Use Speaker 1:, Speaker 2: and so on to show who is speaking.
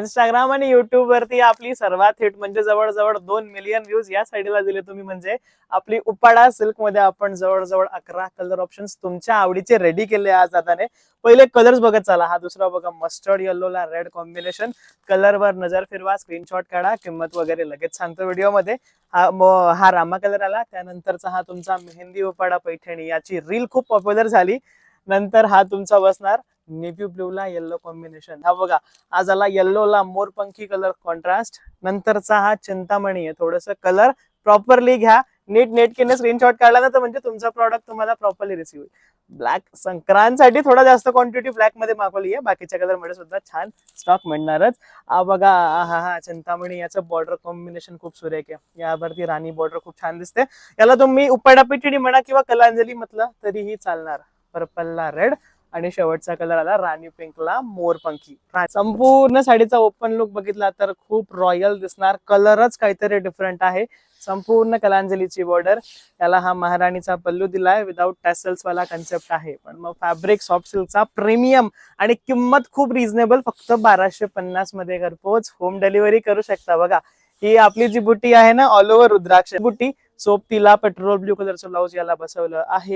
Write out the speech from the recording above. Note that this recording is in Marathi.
Speaker 1: इंस्टाग्राम आणि युट्यूब वरती आपली सर्वात हिट म्हणजे जवळजवळ 2 मिलियन व्ह्यूज या साईडला दिले तुम्ही. म्हणजे आपली उपाडा सिल्क मध्ये आपण जवळजवळ 11 कलर ऑप्शन्स तुमच्या आवडीचे रेडी केले आज दादाने. पहिले कलर्स बघत चला. हा दुसरा बघा, मस्टर्ड येल्लो ला रेड कॉम्बिनेशन. कलर वर नजर फिरवा, स्क्रीनशॉट काढा, किंमत वगैरे लगेच सांगतो व्हिडिओ मध्ये. हा रामा कलर आला. त्यानंतरचा हा तुमचा मेहंदी उपाडा पैठणी, याची रील खूप पॉप्युलर झाली. नंतर हा तुमचा बसणार नेव्ही ब्लू ला येल्लो कॉम्बिनेशन. हा बघा, आज आला येल्लो ला मोरपंखी कलर कॉन्ट्रास्ट. नंतरचा हा चिंतामणी आहे. थोडस कलर प्रॉपरली घ्या, नीट नेटकेने स्क्रीनशॉट काढला ना तर म्हणजे तुमचा प्रॉडक्ट तुम्हाला प्रॉपरली रिसीव्ह होईल. ब्लॅक संक्रांतसाठी थोडा जास्त क्वांटिटी ब्लॅक मध्ये मागवली आहे, बाकीच्या कलर मध्ये सुद्धा छान स्टॉक मिळणारच. बघा, हा चिंतामणी, याचं बॉर्डर कॉम्बिनेशन खूप सुरेख आहे. यावरती राणी बॉर्डर खूप छान दिसते. याला तुम्ही उपाडा पिठणी म्हणा किंवा कलांजली म्हटलं तरीही चालणार. पर्पलला रेड आणि शेवटचा कलर आला राणी पिंकला मोरपंखी. संपूर्ण साडीचा ओपन लुक बघितला तर खूप रॉयल दिसणार. कलरच काहीतरी डिफरंट आहे. संपूर्ण कलांजलीची बॉर्डर, त्याला हा महाराणीचा पल्लू दिलाय. विदाउट टॅसल्स वाला कन्सेप्ट आहे. पण मग फॅब्रिक सॉफ्ट सिल्कचा प्रीमियम आणि किंमत खूप रिझनेबल, फक्त 1250 मध्ये घरपोच होम डिलिव्हरी करू शकता. बघा, ही आपली जी बुटी आहे ना, ऑल ओव्हर रुद्राक्ष बुटी. सोबतीला पेट्रोल ब्ल्यू कलरचं ब्लाऊज याला बसवलं आहे.